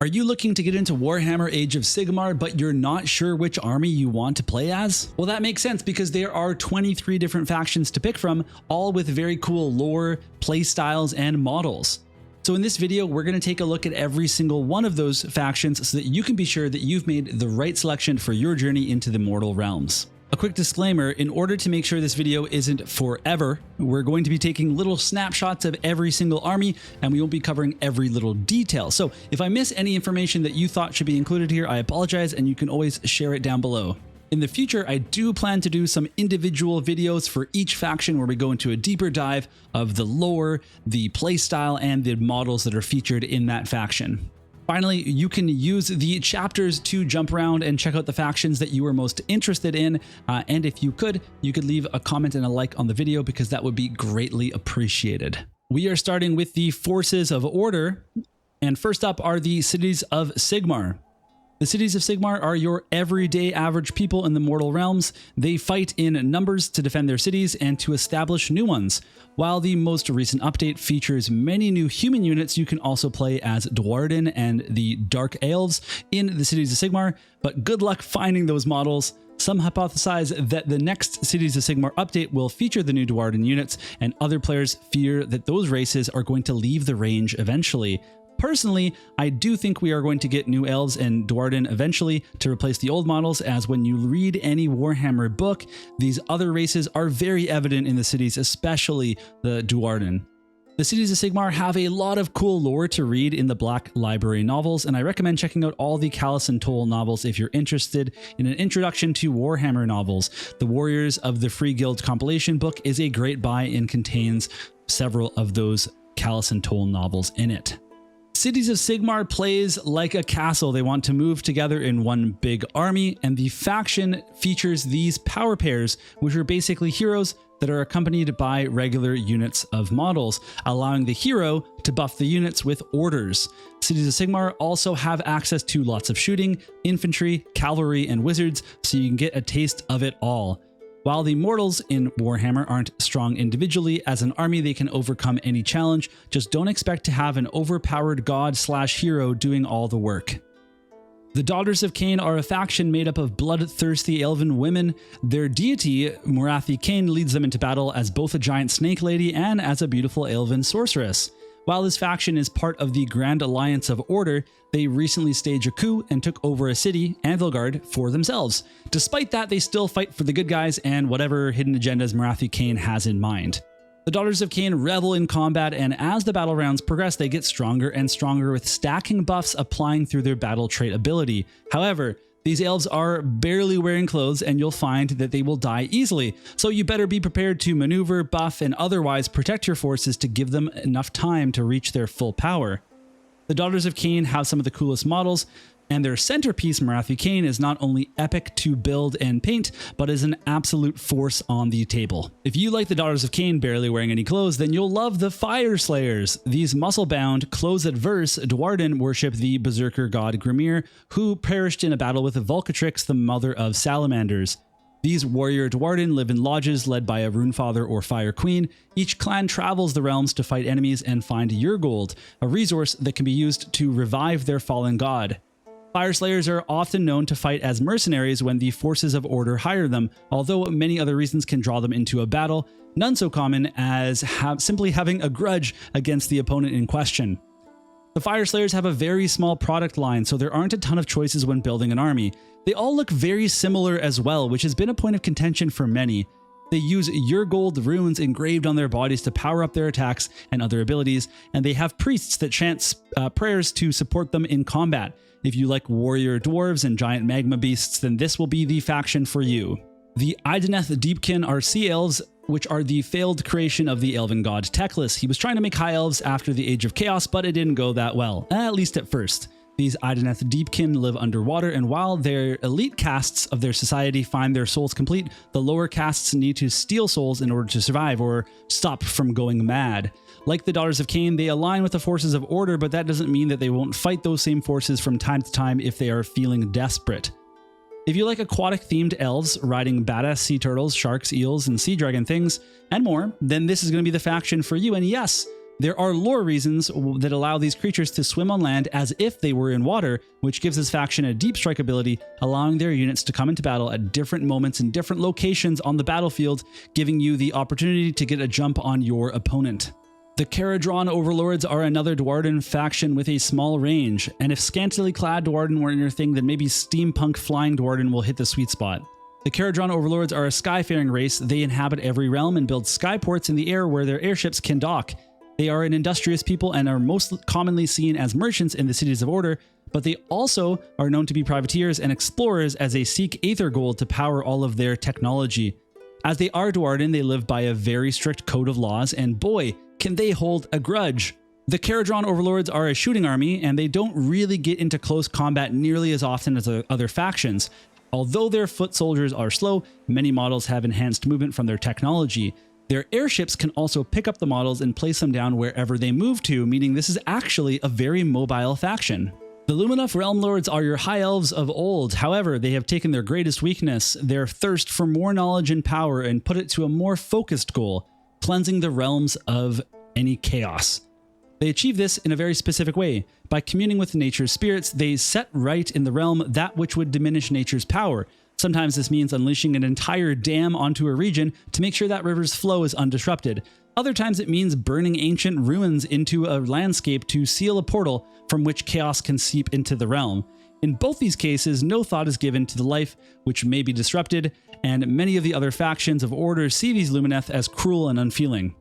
Are you looking to get into Warhammer Age of Sigmar, but you're not sure which army you want to play as? Well, that makes sense because there are 23 different factions to pick from, all with very cool lore, playstyles, and models. So in this video, we're going to take a look at every single one of those factions so that you can be sure that you've made the right selection for your journey into the mortal realms. A quick disclaimer, in order to make sure this video isn't forever, we're going to be taking little snapshots of every single army, and we won't be covering every little detail. So if I miss any information that you thought should be included here, I apologize, and you can always share it down below. In the future, I do plan to do some individual videos for each faction where we go into a deeper dive of the lore, the playstyle, and the models that are featured in that faction. Finally, you can use the chapters to jump around and check out the factions that you are most interested in. And if you could leave a comment and a like on the video because that would be greatly appreciated. We are starting with the Forces of Order. And first up are the Cities of Sigmar. The Cities of Sigmar are your everyday average people in the mortal realms. They fight in numbers to defend their cities and to establish new ones. While the most recent update features many new human units, you can also play as Duardin and the Dark Elves in the Cities of Sigmar, but good luck finding those models. Some hypothesize that the next Cities of Sigmar update will feature the new Duardin units, and other players fear that those races are going to leave the range eventually. Personally, I do think we are going to get new elves and Duardin eventually to replace the old models, as when you read any Warhammer book, these other races are very evident in the cities, especially the Duardin. The Cities of Sigmar have a lot of cool lore to read in the Black Library novels, and I recommend checking out all the Callus and Toll novels if you're interested in an introduction to Warhammer novels. The Warriors of the Free Guild compilation book is a great buy and contains several of those Callus and Toll novels in it. Cities of Sigmar plays like a castle. They want to move together in one big army, and the faction features these power pairs, which are basically heroes that are accompanied by regular units of models, allowing the hero to buff the units with orders. Cities of Sigmar also have access to lots of shooting, infantry, cavalry, and wizards, so you can get a taste of it all. While the mortals in Warhammer aren't strong individually, as an army they can overcome any challenge. Just don't expect to have an overpowered god/hero doing all the work. The Daughters of Khaine are a faction made up of bloodthirsty elven women. Their deity, Morathi Khaine, leads them into battle as both a giant snake lady and as a beautiful elven sorceress. While this faction is part of the Grand Alliance of Order, they recently staged a coup and took over a city, Anvilgard, for themselves. Despite that, they still fight for the good guys and whatever hidden agendas Morathi Khaine has in mind. The Daughters of Khaine revel in combat, and as the battle rounds progress, they get stronger and stronger with stacking buffs applying through their battle trait ability. However, these elves are barely wearing clothes, and you'll find that they will die easily, so you better be prepared to maneuver, buff, and otherwise protect your forces to give them enough time to reach their full power. The Daughters of Khaine have some of the coolest models, and their centerpiece, Morathi Khaine, is not only epic to build and paint, but is an absolute force on the table. If you like the Daughters of Khaine barely wearing any clothes, then you'll love the Fyreslayers. These muscle-bound, clothes-adverse Duardin worship the berserker god Grimir, who perished in a battle with Volcatrix, the mother of salamanders. These warrior Duardin live in lodges led by a Runefather or Fire Queen. Each clan travels the realms to fight enemies and find Urgold, a resource that can be used to revive their fallen god. Fyreslayers are often known to fight as mercenaries when the Forces of Order hire them, although many other reasons can draw them into a battle, none so common as simply having a grudge against the opponent in question. The Fyreslayers have a very small product line, so there aren't a ton of choices when building an army. They all look very similar as well, which has been a point of contention for many. They use Urgold runes engraved on their bodies to power up their attacks and other abilities, and they have priests that chant prayers to support them in combat. If you like warrior dwarves and giant magma beasts, then this will be the faction for you. The Idoneth Deepkin are sea elves, which are the failed creation of the elven god Teclis. He was trying to make high elves after the Age of Chaos, but it didn't go that well, at least at first. These Idoneth Deepkin live underwater, and while their elite castes of their society find their souls complete, the lower castes need to steal souls in order to survive or stop from going mad. Like the Daughters of Khaine, they align with the Forces of Order, but that doesn't mean that they won't fight those same forces from time to time if they are feeling desperate. If you like aquatic-themed elves riding badass sea turtles, sharks, eels, and sea dragon things, and more, then this is going to be the faction for you. And yes, There are lore reasons that allow these creatures to swim on land as if they were in water, which gives this faction a deep strike ability, allowing their units to come into battle at different moments in different locations on the battlefield, giving you the opportunity to get a jump on your opponent. The Kharadron Overlords are another Dwarden faction with a small range, and if scantily clad Dwarden weren't your thing, then maybe steampunk flying Dwarden will hit the sweet spot. The Kharadron Overlords are a skyfaring race. They inhabit every realm and build skyports in the air where their airships can dock. They are an industrious people and are most commonly seen as merchants in the cities of Order, but they also are known to be privateers and explorers as they seek Aether Gold to power all of their technology. As they are Dwarden, they live by a very strict code of laws, and boy, can they hold a grudge. The Kharadron Overlords are a shooting army, and they don't really get into close combat nearly as often as other factions. Although their foot soldiers are slow, many models have enhanced movement from their technology. Their airships can also pick up the models and place them down wherever they move to, meaning this is actually a very mobile faction. The Lumineth Realm-lords are your high elves of old. However, they have taken their greatest weakness, their thirst for more knowledge and power, and put it to a more focused goal, cleansing the realms of any chaos. They achieve this in a very specific way. By communing with nature's spirits, they set right in the realm that which would diminish nature's power. Sometimes this means unleashing an entire dam onto a region to make sure that river's flow is undisrupted. Other times it means burning ancient ruins into a landscape to seal a portal from which chaos can seep into the realm. In both these cases, no thought is given to the life which may be disrupted, and many of the other factions of Order see these Lumineth as cruel and unfeeling.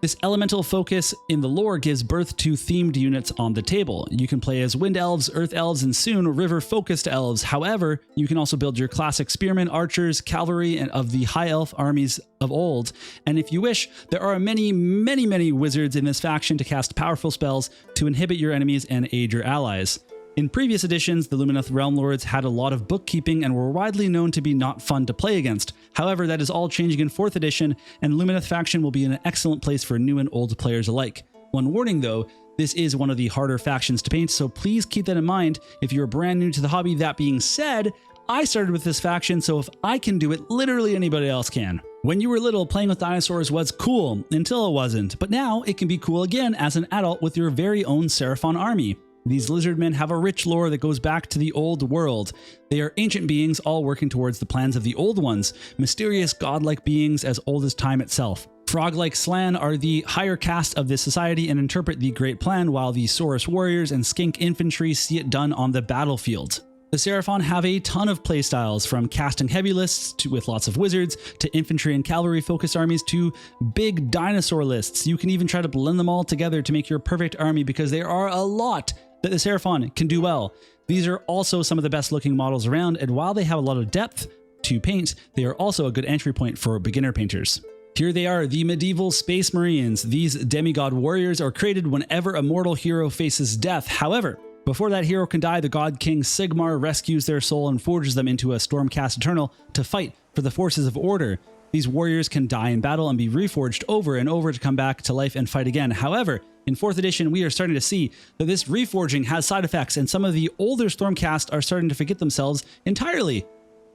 This elemental focus in the lore gives birth to themed units on the table. You can play as wind elves, earth elves, and soon river-focused elves. However, you can also build your classic spearmen, archers, cavalry, and of the high elf armies of old. And if you wish, there are many wizards in this faction to cast powerful spells to inhibit your enemies and aid your allies. In previous editions, the Lumineth Realm-lords had a lot of bookkeeping and were widely known to be not fun to play against. However, that is all changing in 4th edition, and Lumineth faction will be an excellent place for new and old players alike. One warning though, this is one of the harder factions to paint, so please keep that in mind if you're brand new to the hobby. That being said, I started with this faction, so if I can do it, literally anybody else can. When you were little, playing with dinosaurs was cool, until it wasn't, but now it can be cool again as an adult with your very own Seraphon army. These lizardmen have a rich lore that goes back to the old world. They are ancient beings all working towards the plans of the old ones, mysterious godlike beings as old as time itself. Frog-like Slann are the higher caste of this society and interpret the great plan, while the Saurus warriors and skink infantry see it done on the battlefield. The Seraphon have a ton of playstyles, from casting heavy lists with lots of wizards, to infantry and cavalry focused armies, to big dinosaur lists. You can even try to blend them all together to make your perfect army, because there are a lot that the Seraphon can do well. These are also some of the best looking models around, and while they have a lot of depth to paint, they are also a good entry point for beginner painters. Here they are, the medieval Space Marines. These demigod warriors are created whenever a mortal hero faces death. However, before that hero can die, the God King Sigmar rescues their soul and forges them into a Stormcast Eternal to fight for the forces of Order. These warriors can die in battle and be reforged over and over to come back to life and fight again. However, in 4th edition, we are starting to see that this reforging has side effects, and some of the older Stormcast are starting to forget themselves entirely.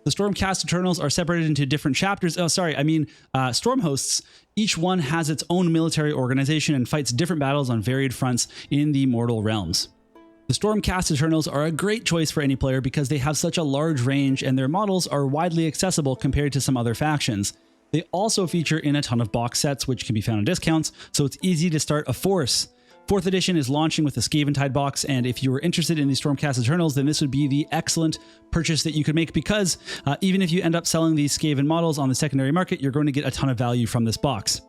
The Stormcast Eternals are separated into different chapters. Storm hosts. Each one has its own military organization and fights different battles on varied fronts in the mortal realms. The Stormcast Eternals are a great choice for any player because they have such a large range and their models are widely accessible compared to some other factions. They also feature in a ton of box sets, which can be found on discounts, so it's easy to start a force. 4th edition is launching with the Skaven box, and if you were interested in the Stormcast Eternals, then this would be the excellent purchase that you could make, because even if you end up selling these Skaven models on the secondary market, you're going to get a ton of value from this box.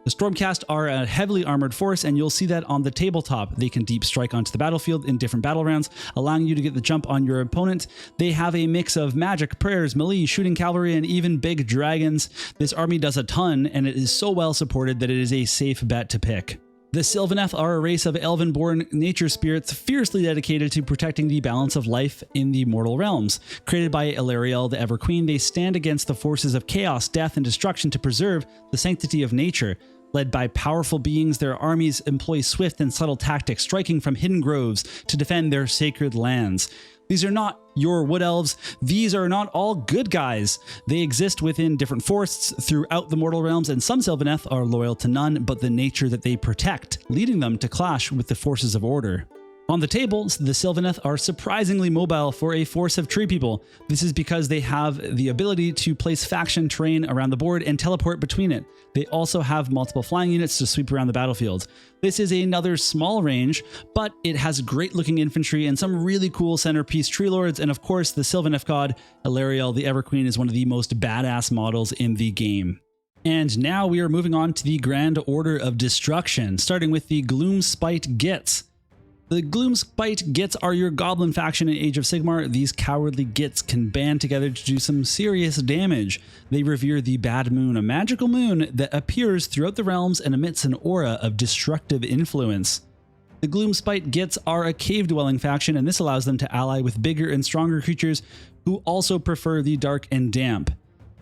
The Stormcast are a heavily armored force, and you'll see that on the tabletop. They can deep strike onto the battlefield in different battle rounds, allowing you to get the jump on your opponent. They have a mix of magic, prayers, melee, shooting cavalry, and even big dragons. This army does a ton, and it is so well supported that it is a safe bet to pick. The Sylvaneth are a race of elven-born nature spirits fiercely dedicated to protecting the balance of life in the mortal realms. Created by Ilariel, the Ever-Queen, they stand against the forces of chaos, death, and destruction to preserve the sanctity of nature. Led by powerful beings, their armies employ swift and subtle tactics, striking from hidden groves to defend their sacred lands. These are not your wood elves. These are not all good guys. They exist within different forests throughout the mortal realms, and some Sylvaneth are loyal to none but the nature that they protect, leading them to clash with the forces of order. On the table, the Sylvaneth are surprisingly mobile for a force of tree people. This is because they have the ability to place faction terrain around the board and teleport between it. They also have multiple flying units to sweep around the battlefield. This is another small range, but it has great looking infantry and some really cool centerpiece tree lords, and of course the Sylvaneth god, Ilariel the Everqueen, is one of the most badass models in the game. And now we are moving on to the Grand Order of Destruction, starting with the Gloomspite Gitz. The Gloomspite Gitz are your goblin faction in Age of Sigmar. These cowardly Gitz can band together to do some serious damage. They revere the Bad Moon, a magical moon that appears throughout the realms and emits an aura of destructive influence. The Gloomspite Gitz are a cave-dwelling faction, and this allows them to ally with bigger and stronger creatures who also prefer the dark and damp.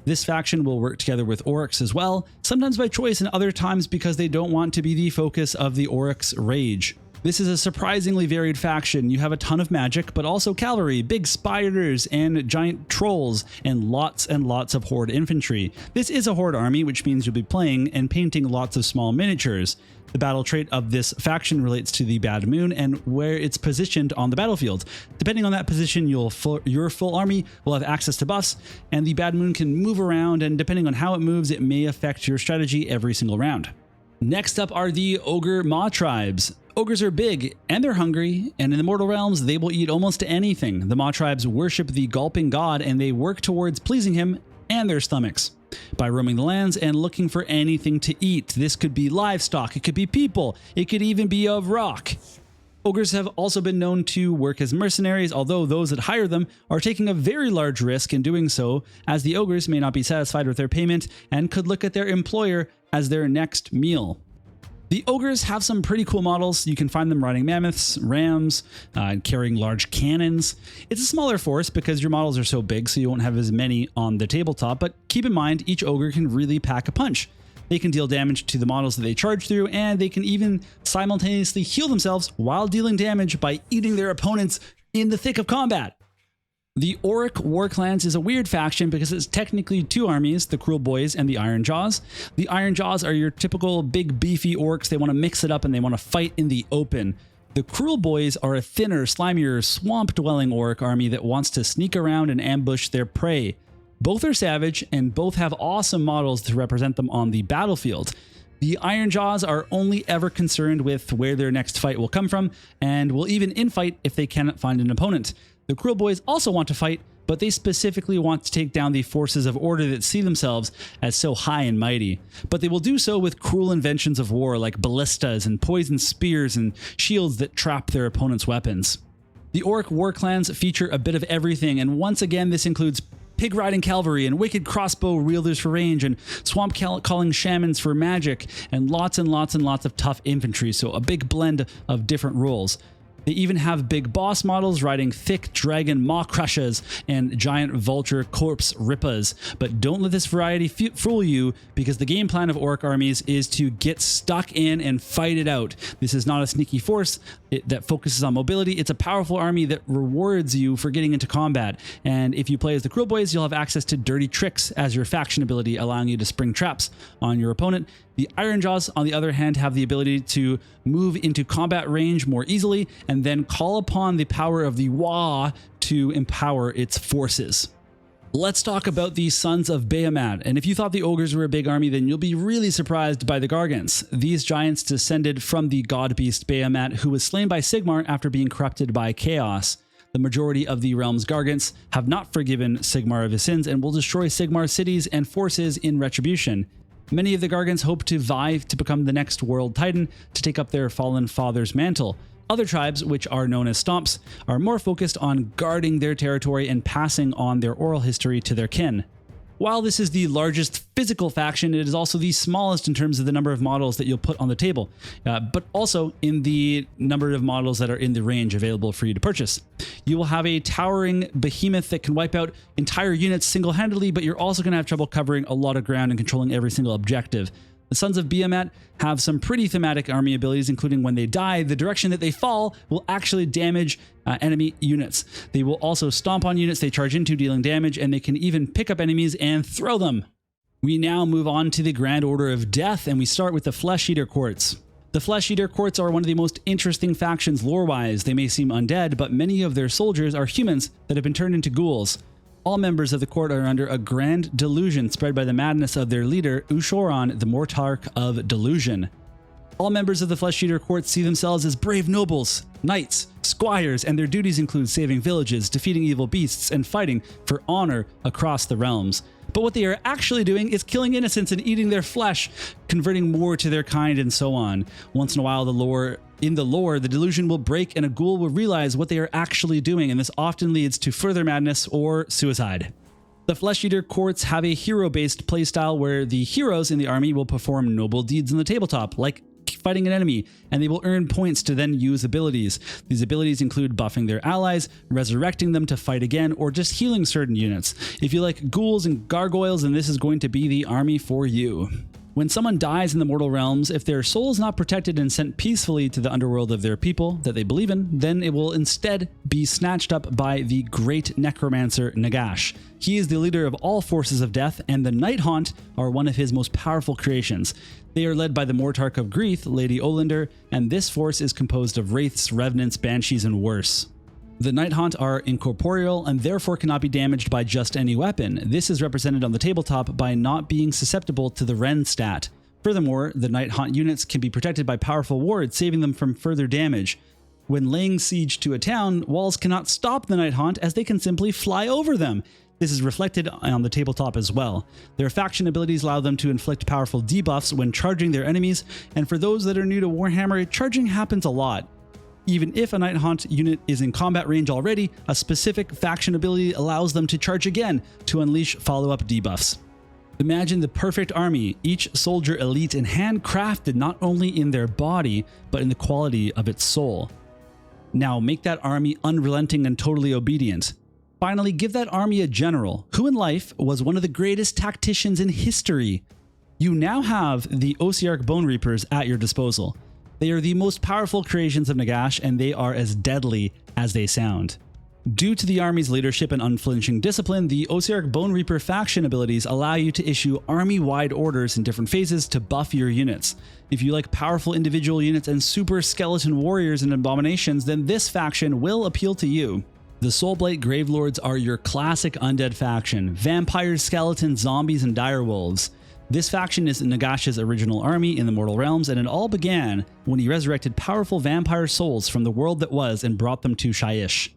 This faction will work together with Orruks as well, sometimes by choice and other times because they don't want to be the focus of the Orruks' rage. This is a surprisingly varied faction. You have a ton of magic, but also cavalry, big spiders, and giant trolls, and lots of horde infantry. This is a horde army, which means you'll be playing and painting lots of small miniatures. The battle trait of this faction relates to the Bad Moon and where it's positioned on the battlefield. Depending on that position, your full army will have access to buffs, and the Bad Moon can move around, and depending on how it moves, it may affect your strategy every single round. Next up are the Ogor Mawtribes. Ogres are big, and they're hungry, and in the mortal realms, they will eat almost anything. The Mawtribes worship the gulping god, and they work towards pleasing him and their stomachs by roaming the lands and looking for anything to eat. This could be livestock, it could be people, it could even be a rock. Ogres have also been known to work as mercenaries, although those that hire them are taking a very large risk in doing so, as the ogres may not be satisfied with their payment and could look at their employer as their next meal. The ogres have some pretty cool models. You can find them riding mammoths, rams, carrying large cannons. It's a smaller force because your models are so big, so you won't have as many on the tabletop, but keep in mind each ogre can really pack a punch. They can deal damage to the models that they charge through, and they can even simultaneously heal themselves while dealing damage by eating their opponents in the thick of combat. The Orruk Warclans is a weird faction because it's technically two armies, the Cruel Boys and the Iron Jaws. The Iron Jaws are your typical big beefy orcs. They want to mix it up and they want to fight in the open. The Cruel Boys are a thinner, slimier, swamp-dwelling orc army that wants to sneak around and ambush their prey. Both are savage and both have awesome models to represent them on the battlefield. The Iron Jaws are only ever concerned with where their next fight will come from and will even infight if they cannot find an opponent. The Cruel Boys also want to fight, but they specifically want to take down the forces of order that see themselves as so high and mighty. But they will do so with cruel inventions of war like ballistas and poison spears and shields that trap their opponent's weapons. The Orruk Warclans feature a bit of everything, and once again this includes pig-riding cavalry and wicked crossbow wielders for range and swamp-calling shamans for magic and lots of tough infantry, so a big blend of different roles. They even have big boss models riding thick dragon maw crushes and giant vulture corpse rippas. But don't let this variety fool you, because the game plan of Orc armies is to get stuck in and fight it out. This is not a sneaky force that focuses on mobility. It's a powerful army that rewards you for getting into combat. And if you play as the Cruel Boys, you'll have access to dirty tricks as your faction ability, allowing you to spring traps on your opponent. The Iron Jaws, on the other hand, have the ability to move into combat range more easily and then call upon the power of the Wa to empower its forces. Let's talk about the Sons of Behemat, and if you thought the Ogres were a big army, then you'll be really surprised by the Gargants. These giants descended from the god beast Behemat, who was slain by Sigmar after being corrupted by Chaos. The majority of the realm's Gargants have not forgiven Sigmar of his sins and will destroy Sigmar's cities and forces in retribution. Many of the Gargants hope to vie to become the next world titan to take up their fallen father's mantle. Other tribes, which are known as Stomps, are more focused on guarding their territory and passing on their oral history to their kin. While this is the largest physical faction, it is also the smallest in terms of the number of models that you'll put on the table, but also in the number of models that are in the range available for you to purchase. You will have a towering behemoth that can wipe out entire units single-handedly, but you're also going to have trouble covering a lot of ground and controlling every single objective. The Sons of Behemat have some pretty thematic army abilities, including when they die, the direction that they fall will actually damage enemy units. They will also stomp on units they charge into, dealing damage, and they can even pick up enemies and throw them. We now move on to the Grand Order of Death, and we start with the Flesh Eater Courts. The Flesh Eater Courts are one of the most interesting factions lore-wise. They may seem undead, but many of their soldiers are humans that have been turned into ghouls. All members of the court are under a grand delusion spread by the madness of their leader, Ushoran, the Mortarch of Delusion. All members of the Flesh Eater Court see themselves as brave nobles, knights, squires, and their duties include saving villages, defeating evil beasts, and fighting for honor across the realms. But what they are actually doing is killing innocents and eating their flesh, converting more to their kind, and so on. Once in a while, in the lore, the delusion will break and a ghoul will realize what they are actually doing, and this often leads to further madness or suicide. The Flesh Eater Courts have a hero-based playstyle where the heroes in the army will perform noble deeds on the tabletop, like fighting an enemy, and they will earn points to then use abilities. These abilities include buffing their allies, resurrecting them to fight again, or just healing certain units. If you like ghouls and gargoyles, then this is going to be the army for you. When someone dies in the mortal realms, if their soul is not protected and sent peacefully to the underworld of their people that they believe in, then it will instead be snatched up by the great necromancer Nagash. He is the leader of all forces of death, and the Nighthaunt are one of his most powerful creations. They are led by the Mortarch of Grief, Lady Olander, and this force is composed of wraiths, revenants, banshees, and worse. The Nighthaunt are incorporeal and therefore cannot be damaged by just any weapon. This is represented on the tabletop by not being susceptible to the Ren stat. Furthermore, the Nighthaunt units can be protected by powerful wards, saving them from further damage. When laying siege to a town, walls cannot stop the Nighthaunt as they can simply fly over them. This is reflected on the tabletop as well. Their faction abilities allow them to inflict powerful debuffs when charging their enemies, and for those that are new to Warhammer, charging happens a lot. Even if a Nighthaunt unit is in combat range already, a specific faction ability allows them to charge again to unleash follow-up debuffs. Imagine the perfect army, each soldier elite and handcrafted not only in their body, but in the quality of its soul. Now make that army unrelenting and totally obedient. Finally, give that army a general, who in life was one of the greatest tacticians in history. You now have the Ossiarch Bonereapers at your disposal. They are the most powerful creations of Nagash, and they are as deadly as they sound. Due to the army's leadership and unflinching discipline, the Ossiarch Bonereaper faction abilities allow you to issue army-wide orders in different phases to buff your units. If you like powerful individual units and super skeleton warriors and abominations, then this faction will appeal to you. The Soulblight Gravelords are your classic undead faction: vampires, skeletons, zombies, and direwolves. This faction is Nagash's original army in the mortal realms, and it all began when he resurrected powerful vampire souls from the world that was and brought them to Shyish.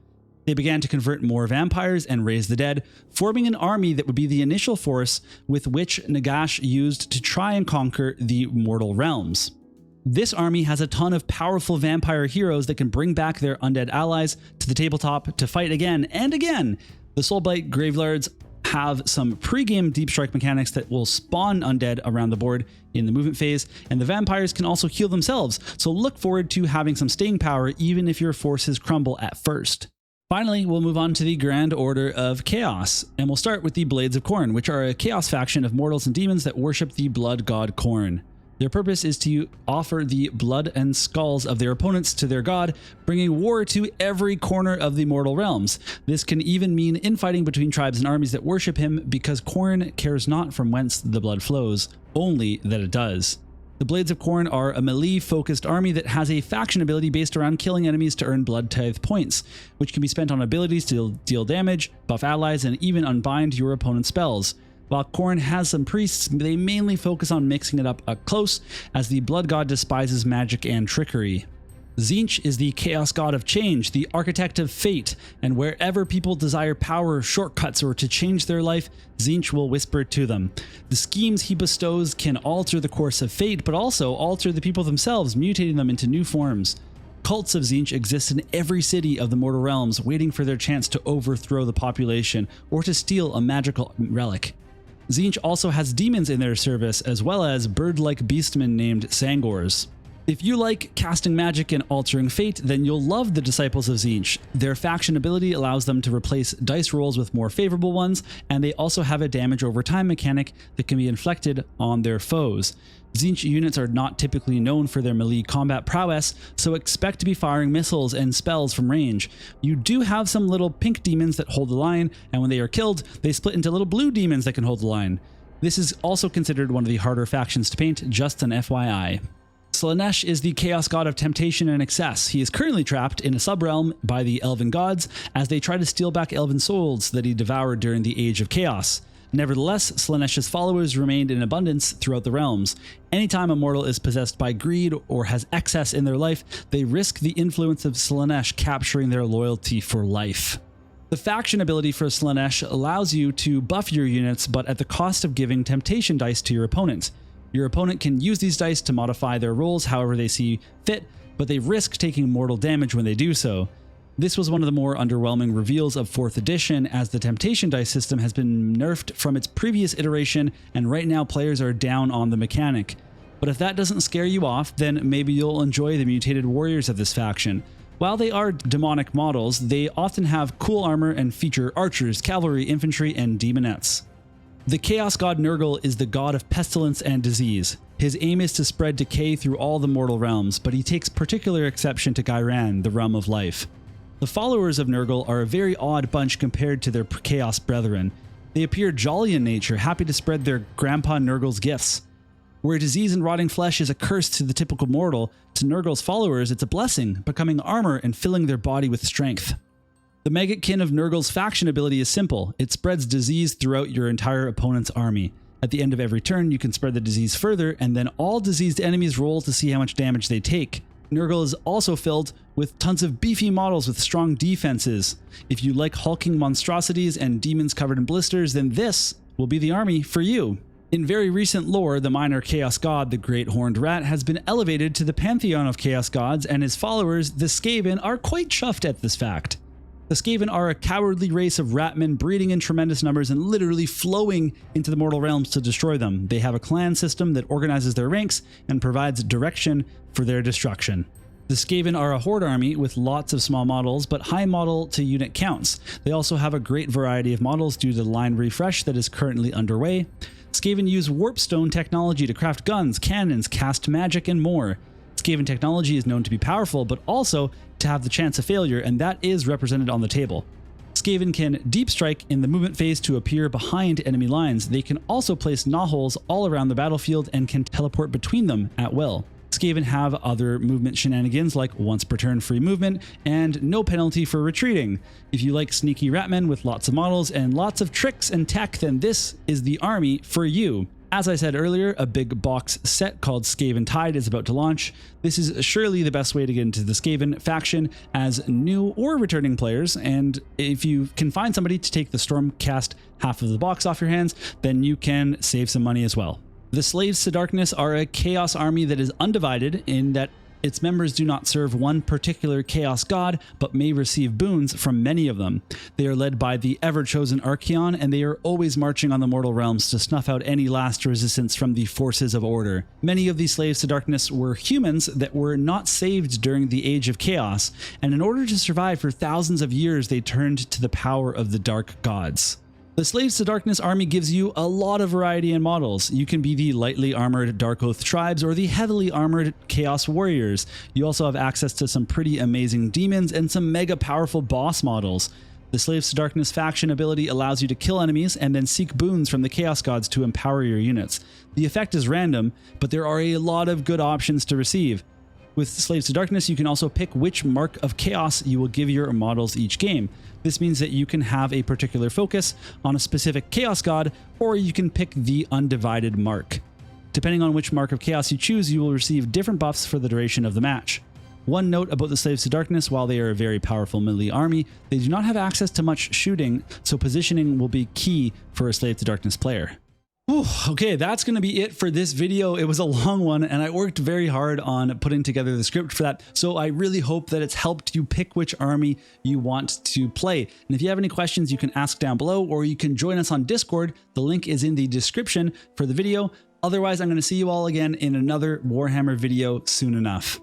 They began to convert more vampires and raise the dead, forming an army that would be the initial force with which Nagash used to try and conquer the mortal realms. This army has a ton of powerful vampire heroes that can bring back their undead allies to the tabletop to fight again and again. The Soulblight Gravelords have some pre-game deep strike mechanics that will spawn undead around the board in the movement phase, and the vampires can also heal themselves, so look forward to having some staying power even if your forces crumble at first. Finally, we'll move on to the Grand Order of Chaos, and we'll start with the Blades of Khorne, which are a chaos faction of mortals and demons that worship the blood god Khorne. Their purpose is to offer the blood and skulls of their opponents to their god, bringing war to every corner of the mortal realms. This can even mean infighting between tribes and armies that worship him, because Khorne cares not from whence the blood flows, only that it does. The Blades of Khorne are a melee-focused army that has a faction ability based around killing enemies to earn blood tithe points, which can be spent on abilities to deal damage, buff allies, and even unbind your opponent's spells. While Khorne has some priests, they mainly focus on mixing it up close, as the blood god despises magic and trickery. Tzeentch is the chaos god of change, the architect of fate, and wherever people desire power, shortcuts, or to change their life, Tzeentch will whisper to them. The schemes he bestows can alter the course of fate, but also alter the people themselves, mutating them into new forms. Cults of Tzeentch exist in every city of the mortal realms, waiting for their chance to overthrow the population or to steal a magical relic. Tzeentch also has demons in their service, as well as bird-like beastmen named Sangors. If you like casting magic and altering fate, then you'll love the Disciples of Tzeentch. Their faction ability allows them to replace dice rolls with more favorable ones, and they also have a damage over time mechanic that can be inflicted on their foes. Tzeentch units are not typically known for their melee combat prowess, so expect to be firing missiles and spells from range. You do have some little pink demons that hold the line, and when they are killed, they split into little blue demons that can hold the line. This is also considered one of the harder factions to paint, just an FYI. Slaanesh is the chaos god of temptation and excess. He is currently trapped in a subrealm by the elven gods as they try to steal back elven souls that he devoured during the Age of Chaos. Nevertheless, Slaanesh's followers remained in abundance throughout the realms. Anytime a mortal is possessed by greed or has excess in their life, they risk the influence of Slaanesh capturing their loyalty for life. The faction ability for Slaanesh allows you to buff your units, but at the cost of giving temptation dice to your opponent. Your opponent can use these dice to modify their rolls however they see fit, but they risk taking mortal damage when they do so. This was one of the more underwhelming reveals of 4th edition, as the temptation dice system has been nerfed from its previous iteration, and right now players are down on the mechanic. But if that doesn't scare you off, then maybe you'll enjoy the mutated warriors of this faction. While they are demonic models, they often have cool armor and feature archers, cavalry, infantry, and demonettes. The Chaos God Nurgle is the god of pestilence and disease. His aim is to spread decay through all the mortal realms, but he takes particular exception to Ghyran, the realm of life. The followers of Nurgle are a very odd bunch compared to their chaos brethren. They appear jolly in nature, happy to spread their Grandpa Nurgle's gifts. Where disease and rotting flesh is a curse to the typical mortal, to Nurgle's followers it's a blessing, becoming armor and filling their body with strength. The Maggotkin of Nurgle's faction ability is simple. It spreads disease throughout your entire opponent's army. At the end of every turn, you can spread the disease further, and then all diseased enemies roll to see how much damage they take. Nurgle is also filled with tons of beefy models with strong defenses. If you like hulking monstrosities and demons covered in blisters, then this will be the army for you. In very recent lore, the minor chaos god, the Great Horned Rat, has been elevated to the pantheon of chaos gods, and his followers, the Skaven, are quite chuffed at this fact. The Skaven are a cowardly race of ratmen breeding in tremendous numbers and literally flowing into the mortal realms to destroy them. They have a clan system that organizes their ranks and provides direction for their destruction. The Skaven are a horde army with lots of small models, but high model to unit counts. They also have a great variety of models due to the line refresh that is currently underway. Skaven use warpstone technology to craft guns, cannons, cast magic, and more. Skaven technology is known to be powerful, but also to have the chance of failure, and that is represented on the table. Skaven can deep strike in the movement phase to appear behind enemy lines. They can also place knotholes all around the battlefield and can teleport between them at will. Skaven have other movement shenanigans like once per turn free movement and no penalty for retreating. If you like sneaky ratmen with lots of models and lots of tricks and tech, then this is the army for you. As I said earlier, a big box set called Skaven Tide is about to launch. This is surely the best way to get into the Skaven faction as new or returning players, and if you can find somebody to take the Stormcast half of the box off your hands, then you can save some money as well. The Slaves to Darkness are a chaos army that is undivided in that its members do not serve one particular chaos god, but may receive boons from many of them. They are led by the ever-chosen Archaon, and they are always marching on the mortal realms to snuff out any last resistance from the forces of order. Many of these Slaves to Darkness were humans that were not saved during the Age of Chaos, and in order to survive for thousands of years, they turned to the power of the Dark Gods. The Slaves to Darkness army gives you a lot of variety in models. You can be the lightly armored Dark Oath tribes or the heavily armored Chaos Warriors. You also have access to some pretty amazing demons and some mega powerful boss models. The Slaves to Darkness faction ability allows you to kill enemies and then seek boons from the Chaos Gods to empower your units. The effect is random, but there are a lot of good options to receive. With Slaves to Darkness, you can also pick which mark of chaos you will give your models each game. This means that you can have a particular focus on a specific chaos god, or you can pick the undivided mark. Depending on which mark of chaos you choose, you will receive different buffs for the duration of the match. One note about the Slaves to Darkness: while they are a very powerful melee army, they do not have access to much shooting, so positioning will be key for a Slave to Darkness player. Whew, okay, that's going to be it for this video. It was a long one, and I worked very hard on putting together the script for that, so I really hope that it's helped you pick which army you want to play. And if you have any questions, you can ask down below, or you can join us on Discord. The link is in the description for the video. Otherwise, I'm going to see you all again in another Warhammer video soon enough.